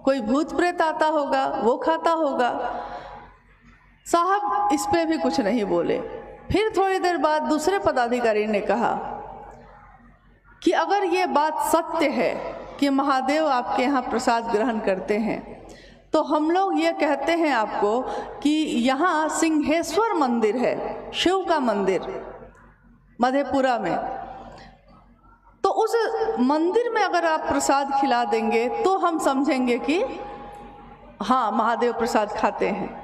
कोई भूत प्रेत आता होगा, वो खाता होगा। साहब इस पे भी कुछ नहीं बोले। फिर थोड़ी देर बाद दूसरे पदाधिकारी ने कहा कि अगर ये बात सत्य है कि महादेव आपके यहाँ प्रसाद ग्रहण करते हैं, तो हम लोग ये कहते हैं आपको कि यहाँ सिंहेश्वर मंदिर है, शिव का मंदिर मधेपुरा में, तो उस मंदिर में अगर आप प्रसाद खिला देंगे तो हम समझेंगे कि हाँ महादेव प्रसाद खाते हैं।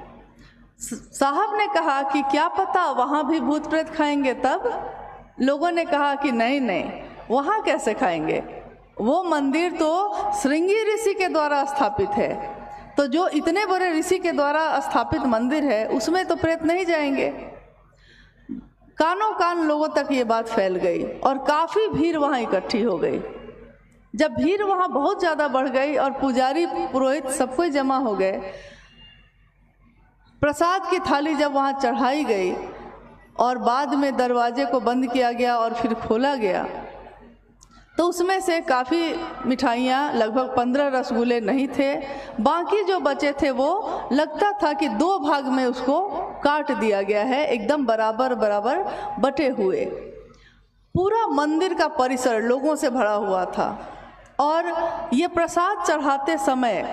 साहब ने कहा कि क्या पता वहाँ भी भूत प्रेत खाएंगे। तब लोगों ने कहा कि नहीं नहीं, वहाँ कैसे खाएंगे, वो मंदिर तो श्रृंगी ऋषि के द्वारा स्थापित है, तो जो इतने बड़े ऋषि के द्वारा स्थापित मंदिर है उसमें तो प्रेत नहीं जाएंगे। कानों कान लोगों तक ये बात फैल गई और काफ़ी भीड़ वहाँ इकट्ठी हो गई। जब भीड़ वहाँ बहुत ज़्यादा बढ़ गई और पुजारी पुरोहित सब कोई जमा हो गए, प्रसाद की थाली जब वहाँ चढ़ाई गई और बाद में दरवाजे को बंद किया गया और फिर खोला गया, तो उसमें से काफ़ी मिठाइयाँ, लगभग 15 रसगुल्ले नहीं थे, बाकी जो बचे थे वो लगता था कि 2 भाग में उसको काट दिया गया है, एकदम बराबर बराबर बटे हुए। पूरा मंदिर का परिसर लोगों से भरा हुआ था। और ये प्रसाद चढ़ाते समय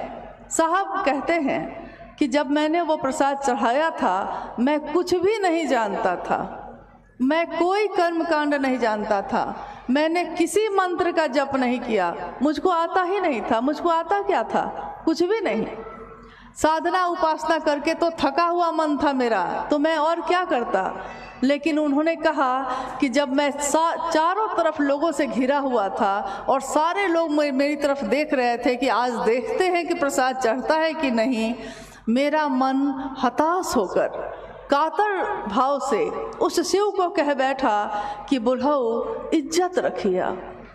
साहब कहते हैं कि जब मैंने वो प्रसाद चढ़ाया था, मैं कुछ भी नहीं जानता था, मैं कोई कर्मकांड नहीं जानता था, मैंने किसी मंत्र का जप नहीं किया, मुझको आता ही नहीं था। मुझको आता क्या था, कुछ भी नहीं। साधना उपासना करके तो थका हुआ मन था मेरा, तो मैं और क्या करता। लेकिन उन्होंने कहा कि जब मैं चारों तरफ लोगों से घिरा हुआ था और सारे लोग मेरी तरफ देख रहे थे कि आज देखते हैं कि प्रसाद चढ़ता है कि नहीं, मेरा मन हताश होकर कातर भाव से उस शिव को कह बैठा कि बुढ़ऊ इज्जत रखिया।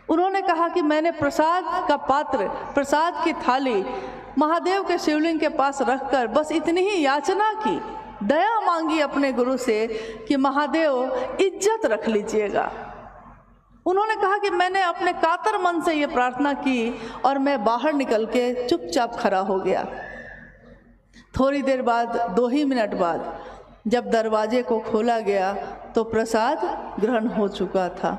उन्होंने कहा कि मैंने प्रसाद का पात्र, प्रसाद की थाली महादेव के शिवलिंग के पास रखकर बस इतनी ही याचना की, दया मांगी अपने गुरु से कि महादेव इज्जत रख लीजिएगा। उन्होंने कहा कि मैंने अपने कातर मन से ये प्रार्थना की और मैं बाहर निकल के चुपचाप खड़ा हो गया। थोड़ी देर बाद, 2 ही मिनट बाद जब दरवाजे को खोला गया तो प्रसाद ग्रहण हो चुका था।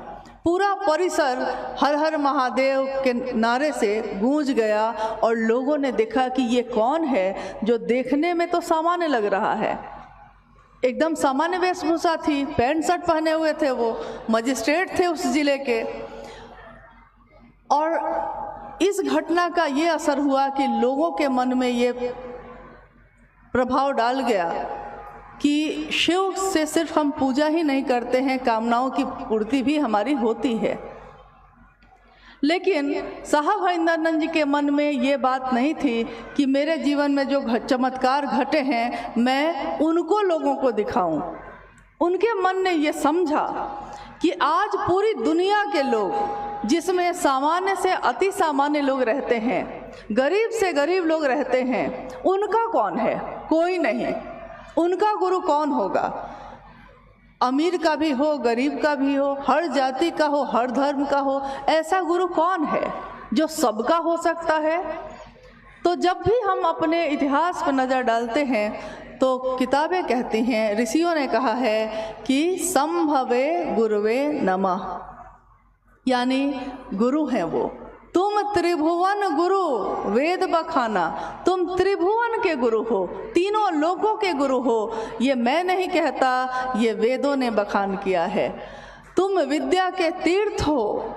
पूरा परिसर हर हर महादेव के नारे से गूंज गया और लोगों ने देखा कि ये कौन है जो देखने में तो सामान्य लग रहा है, एकदम सामान्य वेशभूषा थी, पैंट शर्ट पहने हुए थे, वो मजिस्ट्रेट थे उस जिले के। और इस घटना का ये असर हुआ कि लोगों के मन में ये प्रभाव डाल गया कि शिव से सिर्फ हम पूजा ही नहीं करते हैं, कामनाओं की पूर्ति भी हमारी होती है। लेकिन साहब हरिंदरानंद जी के मन में ये बात नहीं थी कि मेरे जीवन में जो चमत्कार घटे हैं मैं उनको लोगों को दिखाऊं। उनके मन ने ये समझा कि आज पूरी दुनिया के लोग, जिसमें सामान्य से अति सामान्य लोग रहते हैं, गरीब से गरीब लोग रहते हैं, उनका कौन है, कोई नहीं। उनका गुरु कौन होगा, अमीर का भी हो, गरीब का भी हो, हर जाति का हो, हर धर्म का हो, ऐसा गुरु कौन है जो सबका हो सकता है। तो जब भी हम अपने इतिहास पर नज़र डालते हैं तो किताबें कहती हैं, ऋषियों ने कहा है कि संभवे गुरुवे नमः, यानी गुरु हैं वो। तुम त्रिभुवन गुरु वेद बखाना, तुम त्रिभुवन के गुरु हो, तीनों लोकों के गुरु हो, ये मैं नहीं कहता, ये वेदों ने बखान किया है। तुम विद्या के तीर्थ हो,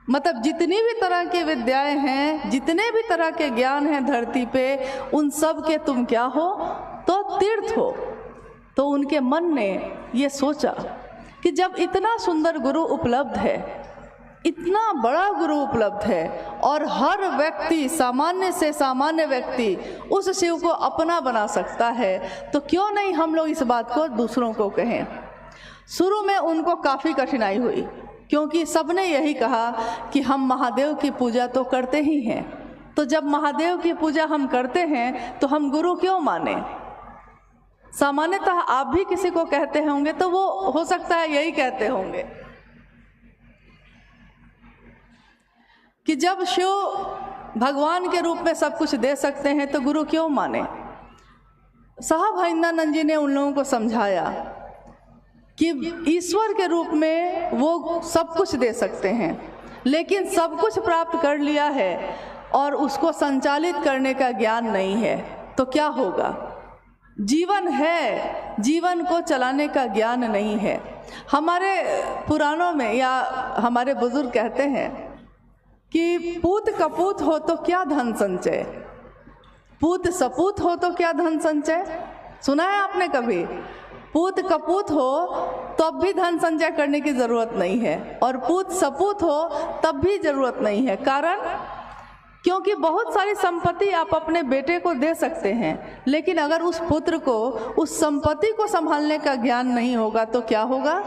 मतलब जितनी भी तरह की विद्याएं हैं, जितने भी तरह के ज्ञान हैं धरती पे, उन सब के तुम क्या हो, तो तीर्थ हो। तो उनके मन ने ये सोचा कि जब इतना सुंदर गुरु उपलब्ध है, इतना बड़ा गुरु उपलब्ध है और हर व्यक्ति, सामान्य से सामान्य व्यक्ति उस शिव को अपना बना सकता है, तो क्यों नहीं हम लोग इस बात को दूसरों को कहें। शुरू में उनको काफ़ी कठिनाई हुई, क्योंकि सबने यही कहा कि हम महादेव की पूजा तो करते ही हैं, तो जब महादेव की पूजा हम करते हैं तो हम गुरु क्यों माने। सामान्यतः आप भी किसी को कहते होंगे तो वो हो सकता है यही कहते होंगे कि जब शिव भगवान के रूप में सब कुछ दे सकते हैं तो गुरु क्यों माने। साहब हरिंदरानंद जी ने उन लोगों को समझाया कि ईश्वर के रूप में वो सब कुछ दे सकते हैं, लेकिन सब कुछ प्राप्त कर लिया है और उसको संचालित करने का ज्ञान नहीं है तो क्या होगा। जीवन है, जीवन को चलाने का ज्ञान नहीं है। हमारे पुराणों में या हमारे बुजुर्ग कहते हैं कि पूत कपूत हो तो क्या धन संचय, पूत सपूत हो तो क्या धन संचय। सुना है आपने कभी? पूत कपूत हो तब भी धन संचय करने की ज़रूरत नहीं है और पूत सपूत हो तब भी ज़रूरत नहीं है। कारण क्योंकि बहुत सारी संपत्ति आप अपने बेटे को दे सकते हैं, लेकिन अगर उस पुत्र को उस संपत्ति को संभालने का ज्ञान नहीं होगा तो क्या होगा।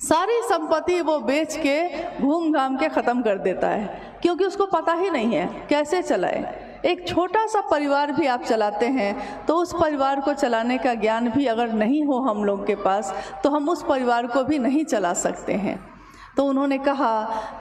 सारी संपत्ति वो बेच के घूम घाम के ख़त्म कर देता है, क्योंकि उसको पता ही नहीं है कैसे चलाए। एक छोटा सा परिवार भी आप चलाते हैं तो उस परिवार को चलाने का ज्ञान भी अगर नहीं हो हम लोग के पास तो हम उस परिवार को भी नहीं चला सकते हैं। तो उन्होंने कहा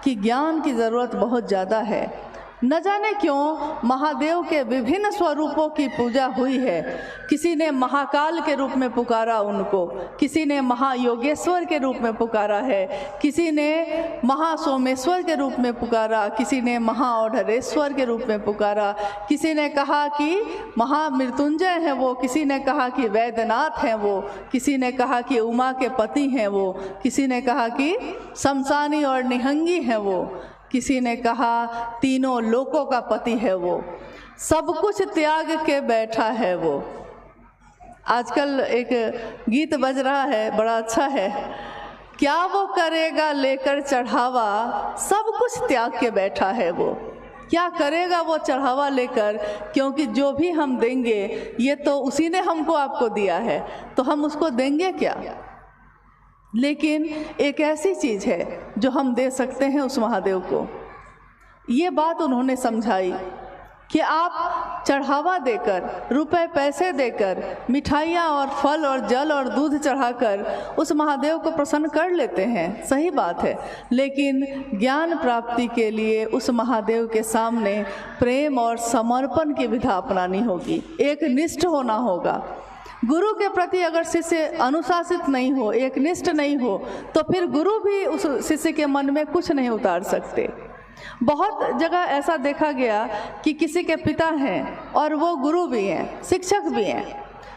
कि ज्ञान की ज़रूरत बहुत ज़्यादा है। न जाने क्यों महादेव के विभिन्न स्वरूपों की पूजा हुई है। किसी ने महाकाल के रूप में पुकारा उनको, किसी ने महायोगेश्वर के रूप में पुकारा है, किसी ने महासोमेश्वर के रूप में पुकारा, किसी ने महाओढ़रेश्वर के रूप में पुकारा, किसी ने कहा कि महामृत्युंजय हैं वो, किसी ने कहा कि वैद्यनाथ हैं वो, किसी ने कहा कि उमा के पति हैं वो, किसी ने कहा कि शमशानी और निहंगी हैं वो, किसी ने कहा तीनों लोकों का पति है वो, सब कुछ त्याग के बैठा है वो। आजकल एक गीत बज रहा है, बड़ा अच्छा है, क्या वो करेगा लेकर चढ़ावा, सब कुछ त्याग के बैठा है वो। क्या करेगा वो चढ़ावा लेकर, क्योंकि जो भी हम देंगे ये तो उसी ने हमको आपको दिया है, तो हम उसको देंगे क्या। लेकिन एक ऐसी चीज़ है जो हम दे सकते हैं उस महादेव को। ये बात उन्होंने समझाई कि आप चढ़ावा देकर, रुपए पैसे देकर, मिठाइयाँ और फल और जल और दूध चढ़ाकर उस महादेव को प्रसन्न कर लेते हैं, सही बात है। लेकिन ज्ञान प्राप्ति के लिए उस महादेव के सामने प्रेम और समर्पण की विधा अपनानी होगी, एक निष्ठ होना होगा। गुरु के प्रति अगर शिष्य अनुशासित नहीं हो, एक निष्ठ नहीं हो, तो फिर गुरु भी उस शिष्य के मन में कुछ नहीं उतार सकते। बहुत जगह ऐसा देखा गया कि किसी के पिता हैं और वो गुरु भी हैं, शिक्षक भी हैं,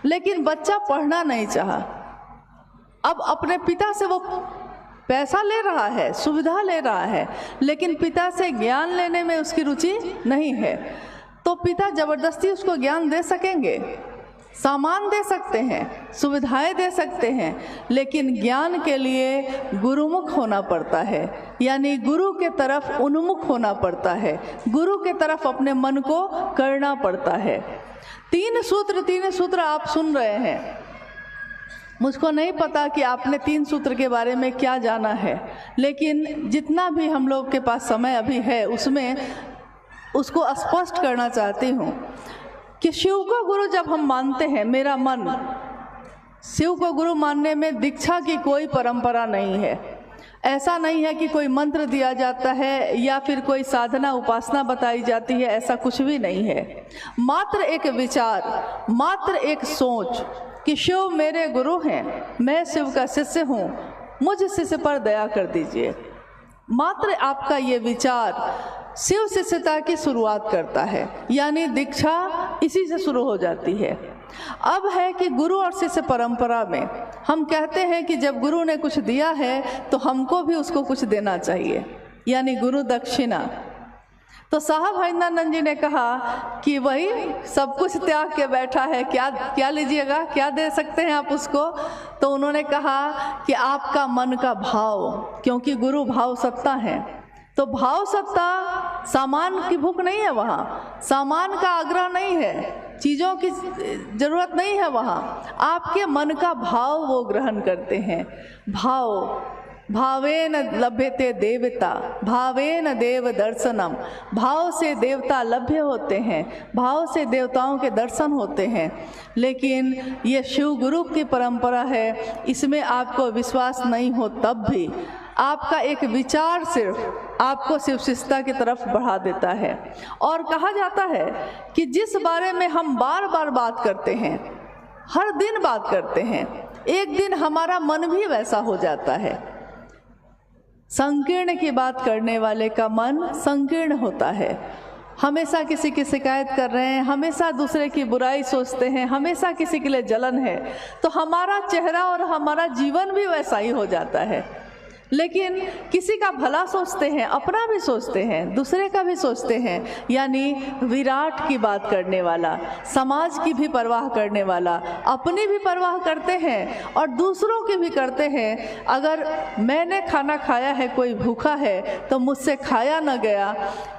लेकिन बच्चा पढ़ना नहीं चाहा। अब अपने पिता से वो पैसा ले रहा है, सुविधा ले रहा है, लेकिन पिता से ज्ञान लेने में उसकी रुचि नहीं है, तो पिता जबरदस्ती उसको ज्ञान दे सकेंगे? सामान दे सकते हैं, सुविधाएं दे सकते हैं, लेकिन ज्ञान के लिए गुरुमुख होना पड़ता है, यानी गुरु के तरफ उन्मुख होना पड़ता है, गुरु के तरफ अपने मन को करना पड़ता है। तीन सूत्र आप सुन रहे हैं। मुझको नहीं पता कि आपने तीन सूत्र के बारे में क्या जाना है, लेकिन जितना भी हम लोग के पास समय अभी है उसमें उसको स्पष्ट करना चाहती हूँ कि शिव को गुरु जब हम मानते हैं, मेरा मन, शिव को गुरु मानने में दीक्षा की कोई परंपरा नहीं है। ऐसा नहीं है कि कोई मंत्र दिया जाता है या फिर कोई साधना उपासना बताई जाती है, ऐसा कुछ भी नहीं है। मात्र एक विचार, मात्र एक सोच कि शिव मेरे गुरु हैं, मैं शिव का शिष्य हूँ, मुझ शिष्य पर दया कर दीजिए। मात्र आपका ये विचार शिव शिष्यता की शुरुआत करता है, यानी दीक्षा इसी से शुरू हो जाती है। अब है कि गुरु और शिष्य परंपरा में हम कहते हैं कि जब गुरु ने कुछ दिया है तो हमको भी उसको कुछ देना चाहिए, यानी गुरु दक्षिणा। तो साहब हरिंदरानंद जी ने कहा कि वही सब कुछ त्याग के बैठा है, क्या लीजिएगा, क्या दे सकते हैं आप उसको। तो उन्होंने कहा कि आपका मन का भाव, क्योंकि गुरु भाव सत्ता है, तो भाव सत्ता, सामान की भूख नहीं है वहाँ, सामान का आग्रह नहीं है, चीज़ों की ज़रूरत नहीं है वहाँ, आपके मन का भाव वो ग्रहण करते हैं। भाव, भावेन लभ्यते देवता, भावेन देव दर्शनम, भाव से देवता लभ्य होते हैं, भाव से देवताओं के दर्शन होते हैं। लेकिन ये शिव गुरु की परंपरा है, इसमें आपको विश्वास नहीं हो तब भी आपका एक विचार सिर्फ आपको शिव शिष्टता की तरफ बढ़ा देता है। और कहा जाता है कि जिस बारे में हम बार बार बात करते हैं, हर दिन बात करते हैं, एक दिन हमारा मन भी वैसा हो जाता है। संकीर्ण की बात करने वाले का मन संकीर्ण होता है। हमेशा किसी की शिकायत कर रहे हैं, हमेशा दूसरे की बुराई सोचते हैं, हमेशा किसी के लिए जलन है, तो हमारा चेहरा और हमारा जीवन भी वैसा ही हो जाता है। लेकिन किसी का भला सोचते हैं, अपना भी सोचते हैं, दूसरे का भी सोचते हैं, यानी विराट की बात करने वाला, समाज की भी परवाह करने वाला, अपनी भी परवाह करते हैं और दूसरों की भी करते हैं। अगर मैंने खाना खाया है, कोई भूखा है, तो मुझसे खाया न गया,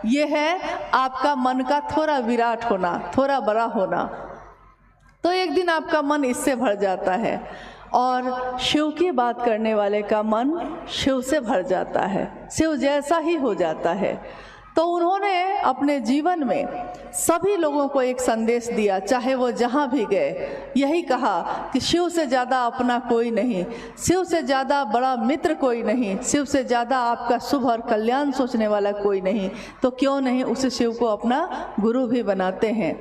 ये है आपका मन का थोड़ा विराट होना, थोड़ा बड़ा होना। तो एक दिन आपका मन इससे भर जाता है और शिव की बात करने वाले का मन शिव से भर जाता है, शिव जैसा ही हो जाता है। तो उन्होंने अपने जीवन में सभी लोगों को एक संदेश दिया, चाहे वो जहाँ भी गए, यही कहा कि शिव से ज़्यादा अपना कोई नहीं, शिव से ज़्यादा बड़ा मित्र कोई नहीं, शिव से ज़्यादा आपका शुभ और कल्याण सोचने वाला कोई नहीं। तो क्यों नहीं उस शिव को अपना गुरु भी बनाते हैं,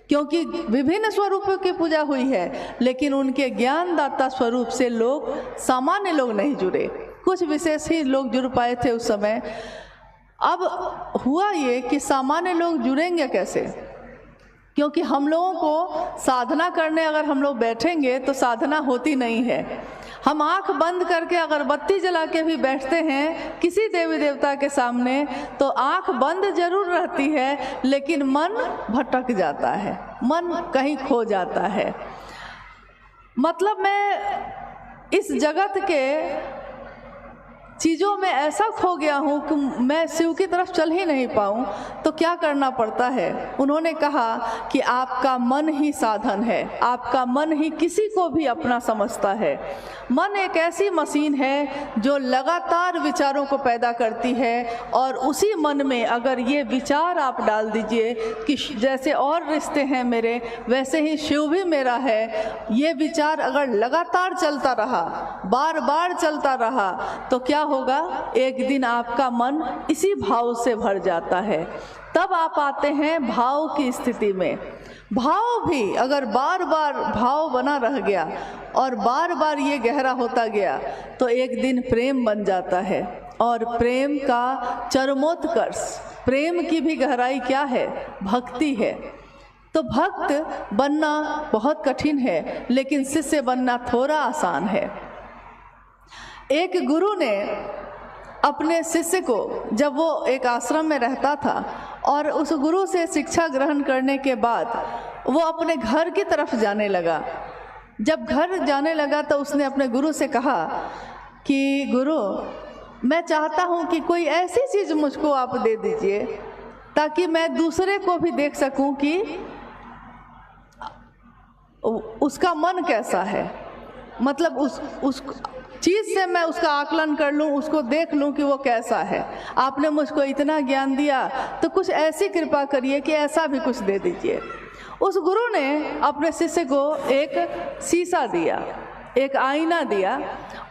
क्योंकि विभिन्न स्वरूपों की पूजा हुई है, लेकिन उनके ज्ञानदाता स्वरूप से लोग, सामान्य लोग नहीं जुड़े, कुछ विशेष ही लोग जुड़ पाए थे उस समय। अब हुआ ये कि सामान्य लोग जुड़ेंगे कैसे, क्योंकि हम लोगों को साधना करने अगर हम लोग बैठेंगे तो साधना होती नहीं है। हम आंख बंद करके अगरबत्ती जला के भी बैठते हैं किसी देवी देवता के सामने, तो आंख बंद जरूर रहती है, लेकिन मन भटक जाता है, मन कहीं खो जाता है। मतलब मैं इस जगत के चीज़ों में ऐसा खो गया हूँ कि मैं शिव की तरफ चल ही नहीं पाऊँ। तो क्या करना पड़ता है? उन्होंने कहा कि आपका मन ही साधन है, आपका मन ही किसी को भी अपना समझता है। मन एक ऐसी मशीन है जो लगातार विचारों को पैदा करती है, और उसी मन में अगर ये विचार आप डाल दीजिए कि जैसे और रिश्ते हैं मेरे, वैसे ही शिव भी मेरा है, ये विचार अगर लगातार चलता रहा, बार बार चलता रहा, तो क्या होगा? एक दिन आपका मन इसी भाव से भर जाता है। तब आप आते हैं भाव की स्थिति में। भाव भी अगर बार बार भाव बना रह गया और बार बार ये गहरा होता गया, तो एक दिन प्रेम बन जाता है। और प्रेम का चरमोत्कर्ष, प्रेम की भी गहराई क्या है? भक्ति है। तो भक्त बनना बहुत कठिन है, लेकिन शिष्य बनना थोड़ा आसान है। एक गुरु ने अपने शिष्य को, जब वो एक आश्रम में रहता था और उस गुरु से शिक्षा ग्रहण करने के बाद वो अपने घर की तरफ जाने लगा। जब घर जाने लगा तो उसने अपने गुरु से कहा कि गुरु, मैं चाहता हूँ कि कोई ऐसी चीज़ मुझको आप दे दीजिए ताकि मैं दूसरे को भी देख सकूँ कि उसका मन कैसा है। मतलब उस चीज़ से मैं उसका आकलन कर लूँ, उसको देख लूँ कि वो कैसा है। आपने मुझको इतना ज्ञान दिया, तो कुछ ऐसी कृपा करिए कि ऐसा भी कुछ दे दीजिए। उस गुरु ने अपने शिष्य को एक शीशा दिया, एक आईना दिया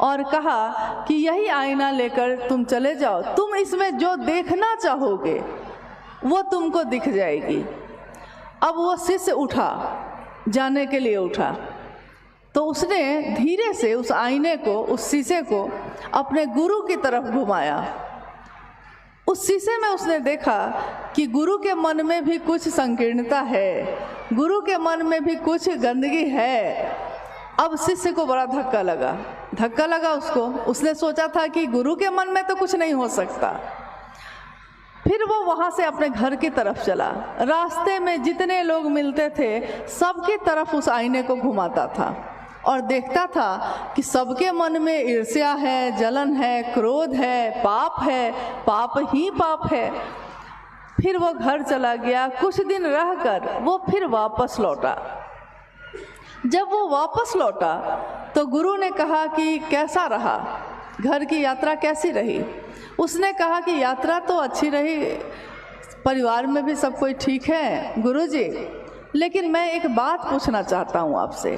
और कहा कि यही आईना लेकर तुम चले जाओ, तुम इसमें जो देखना चाहोगे वो तुमको दिख जाएगी। अब वो शिष्य उठा, जाने के लिए उठा, तो उसने धीरे से उस आईने को, उस शीशे को अपने गुरु की तरफ घुमाया। उस शीशे में उसने देखा कि गुरु के मन में भी कुछ संकीर्णता है, गुरु के मन में भी कुछ गंदगी है। अब शिष्य को बड़ा धक्का लगा उसको। उसने सोचा था कि गुरु के मन में तो कुछ नहीं हो सकता। फिर वो वहाँ से अपने घर की तरफ चला। रास्ते में जितने लोग मिलते थे सबकी तरफ उस आईने को घुमाता था और देखता था कि सबके मन में ईर्ष्या है, जलन है, क्रोध है, पाप ही पाप है। फिर वो घर चला गया। कुछ दिन रहकर वो फिर वापस लौटा। जब वो वापस लौटा तो गुरु ने कहा कि कैसा रहा, घर की यात्रा कैसी रही? उसने कहा कि यात्रा तो अच्छी रही, परिवार में भी सब कोई ठीक है गुरुजी, लेकिन मैं एक बात पूछना चाहता हूँ आपसे।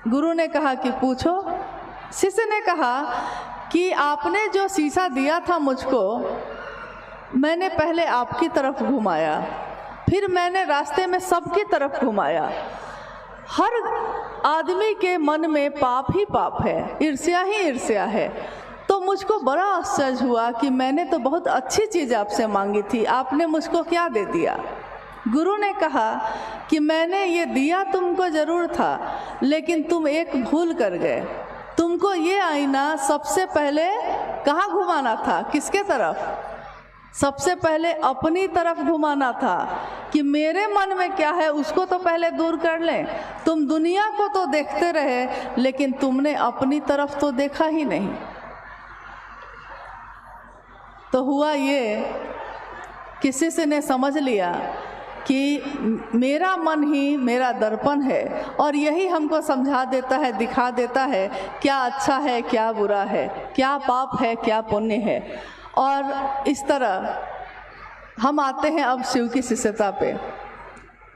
गुरु ने कहा कि पूछो। शिष्य ने कहा कि आपने जो शीशा दिया था मुझको, मैंने पहले आपकी तरफ घुमाया, फिर मैंने रास्ते में सबकी तरफ घुमाया। हर आदमी के मन में पाप ही पाप है, ईर्ष्या ही ईर्ष्या है। तो मुझको बड़ा आश्चर्य हुआ कि मैंने तो बहुत अच्छी चीज़ आपसे मांगी थी, आपने मुझको क्या दे दिया। गुरु ने कहा कि मैंने ये दिया तुमको ज़रूर था, लेकिन तुम एक भूल कर गए। तुमको ये आईना सबसे पहले कहाँ घुमाना था, किसके तरफ? सबसे पहले अपनी तरफ घुमाना था कि मेरे मन में क्या है उसको तो पहले दूर कर लें। तुम दुनिया को तो देखते रहे, लेकिन तुमने अपनी तरफ तो देखा ही नहीं। तो हुआ ये, किसी से ने समझ लिया कि मेरा मन ही मेरा दर्पण है, और यही हमको समझा देता है, दिखा देता है क्या अच्छा है क्या बुरा है, क्या पाप है क्या पुण्य है। और इस तरह हम आते हैं अब शिव की शिष्यता पे।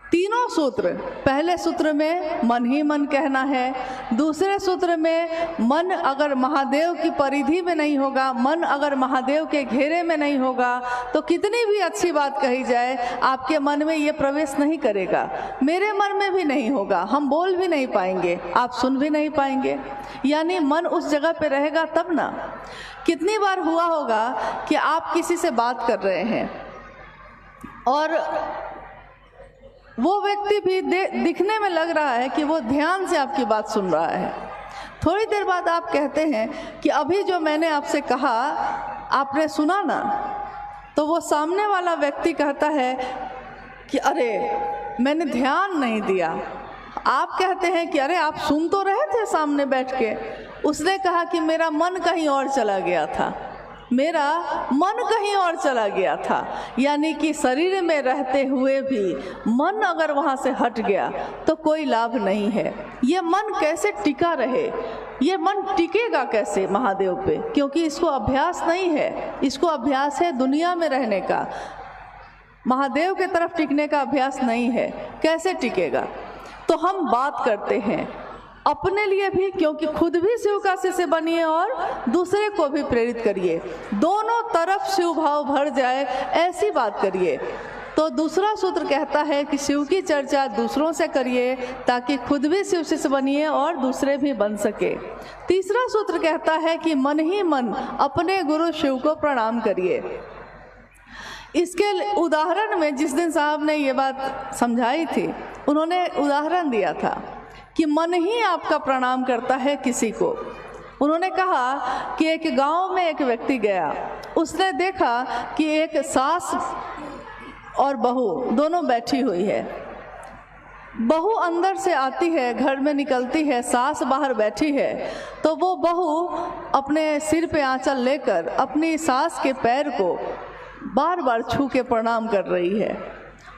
तीनों सूत्र, पहले सूत्र में मन ही मन कहना है, दूसरे सूत्र में मन अगर महादेव की परिधि में नहीं होगा, मन अगर महादेव के घेरे में नहीं होगा, तो कितनी भी अच्छी बात कही जाए आपके मन में ये प्रवेश नहीं करेगा, मेरे मन में भी नहीं होगा, हम बोल भी नहीं पाएंगे, आप सुन भी नहीं पाएंगे। यानी मन उस जगह पे रहेगा तब ना। कितनी बार हुआ होगा कि आप किसी से बात कर रहे हैं और वो व्यक्ति भी दिखने में लग रहा है कि वो ध्यान से आपकी बात सुन रहा है। थोड़ी देर बाद आप कहते हैं कि अभी जो मैंने आपसे कहा आपने सुना ना, तो वो सामने वाला व्यक्ति कहता है कि अरे मैंने ध्यान नहीं दिया। आप कहते हैं कि अरे आप सुन तो रहे थे सामने बैठ के। उसने कहा कि मेरा मन कहीं और चला गया था, मेरा मन कहीं और चला गया था। यानी कि शरीर में रहते हुए भी मन अगर वहाँ से हट गया तो कोई लाभ नहीं है। ये मन कैसे टिका रहे, ये मन टिकेगा कैसे महादेव पे, क्योंकि इसको अभ्यास नहीं है, इसको अभ्यास है दुनिया में रहने का, महादेव के तरफ टिकने का अभ्यास नहीं है। कैसे टिकेगा? तो हम बात करते हैं अपने लिए भी, क्योंकि खुद भी शिव का शिष्य बनिए और दूसरे को भी प्रेरित करिए, दोनों तरफ शिव भाव भर जाए ऐसी बात करिए। तो दूसरा सूत्र कहता है कि शिव की चर्चा दूसरों से करिए ताकि खुद भी शिव शिष्य बनिए और दूसरे भी बन सके। तीसरा सूत्र कहता है कि मन ही मन अपने गुरु शिव को प्रणाम करिए। इसके उदाहरण में जिस दिन साहब ने ये बात समझाई थी, उन्होंने उदाहरण दिया था कि मन ही आपका प्रणाम करता है किसी को। उन्होंने कहा कि एक गांव में एक व्यक्ति गया, उसने देखा कि एक सास और बहू दोनों बैठी हुई है। बहू अंदर से आती है, घर में निकलती है, सास बाहर बैठी है। तो वो बहू अपने सिर पे आंचल लेकर अपनी सास के पैर को बार बार छू के प्रणाम कर रही है।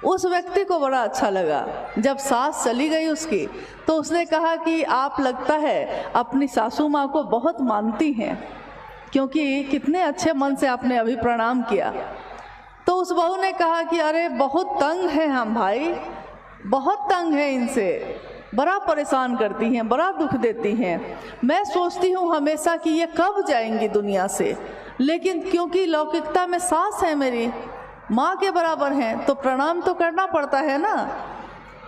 उस व्यक्ति को बड़ा अच्छा लगा। जब सास चली गई उसकी, तो उसने कहा कि आप लगता है अपनी सासू माँ को बहुत मानती हैं, क्योंकि कितने अच्छे मन से आपने अभी प्रणाम किया। तो उस बहू ने कहा कि अरे बहुत तंग है हम भाई, बहुत तंग है इनसे, बड़ा परेशान करती हैं, बड़ा दुख देती हैं। मैं सोचती हूँ हमेशा कि ये कब जाएंगी दुनिया से, लेकिन क्योंकि लौकिकता में सास है मेरी, माँ के बराबर हैं, तो प्रणाम तो करना पड़ता है ना।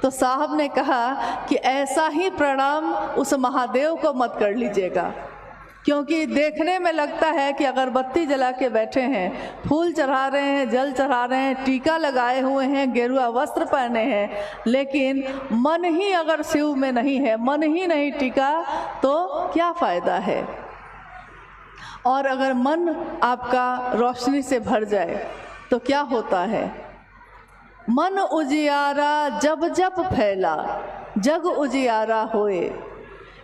तो साहब ने कहा कि ऐसा ही प्रणाम उस महादेव को मत कर लीजिएगा, क्योंकि देखने में लगता है कि अगरबत्ती जला के बैठे हैं, फूल चढ़ा रहे हैं, जल चढ़ा रहे हैं, टीका लगाए हुए हैं, गेरुआ वस्त्र पहने हैं, लेकिन मन ही अगर शिव में नहीं है, मन ही नहीं टिका, तो क्या फ़ायदा है। और अगर मन आपका रोशनी से भर जाए तो क्या होता है? मन उजियारा जब जब फैला, जग उजियारा होए।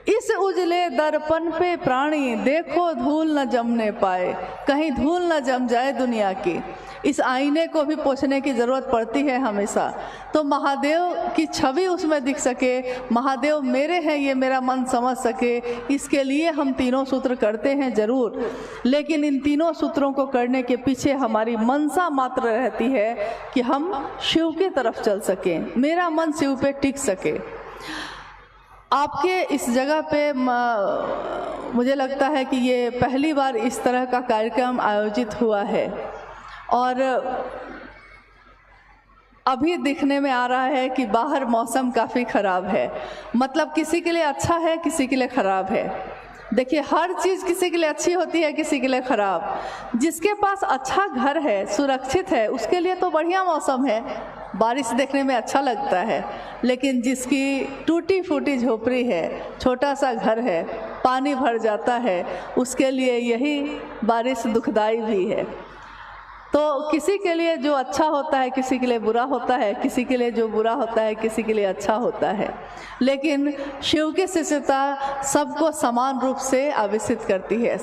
इस उजले दर्पण पे प्राणी देखो धूल न जमने पाए, कहीं धूल न जम जाए दुनिया की। इस आईने को भी पोंछने की ज़रूरत पड़ती है हमेशा, तो महादेव की छवि उसमें दिख सके, महादेव मेरे हैं ये मेरा मन समझ सके। इसके लिए हम तीनों सूत्र करते हैं ज़रूर, लेकिन इन तीनों सूत्रों को करने के पीछे हमारी मनसा मात्र रहती है कि हम शिव की तरफ चल सकें, मेरा मन शिव पे टिक सके। आपके इस जगह पे मुझे लगता है कि ये पहली बार इस तरह का कार्यक्रम आयोजित हुआ है और अभी दिखने में आ रहा है कि बाहर मौसम काफ़ी ख़राब है। मतलब किसी के लिए अच्छा है, किसी के लिए ख़राब है। देखिए, हर चीज़ किसी के लिए अच्छी होती है, किसी के लिए ख़राब। जिसके पास अच्छा घर है, सुरक्षित है, उसके लिए तो बढ़िया मौसम है, बारिश देखने में अच्छा लगता है। लेकिन जिसकी टूटी फूटी झोपड़ी है, छोटा सा घर है, पानी भर जाता है, उसके लिए यही बारिश दुखदाई भी है। तो किसी के लिए जो अच्छा होता है, किसी के लिए बुरा होता है, किसी के लिए जो बुरा होता है, किसी के लिए अच्छा होता है। लेकिन शिव की शिष्यता सबको समान रूप से आवेशित करती है।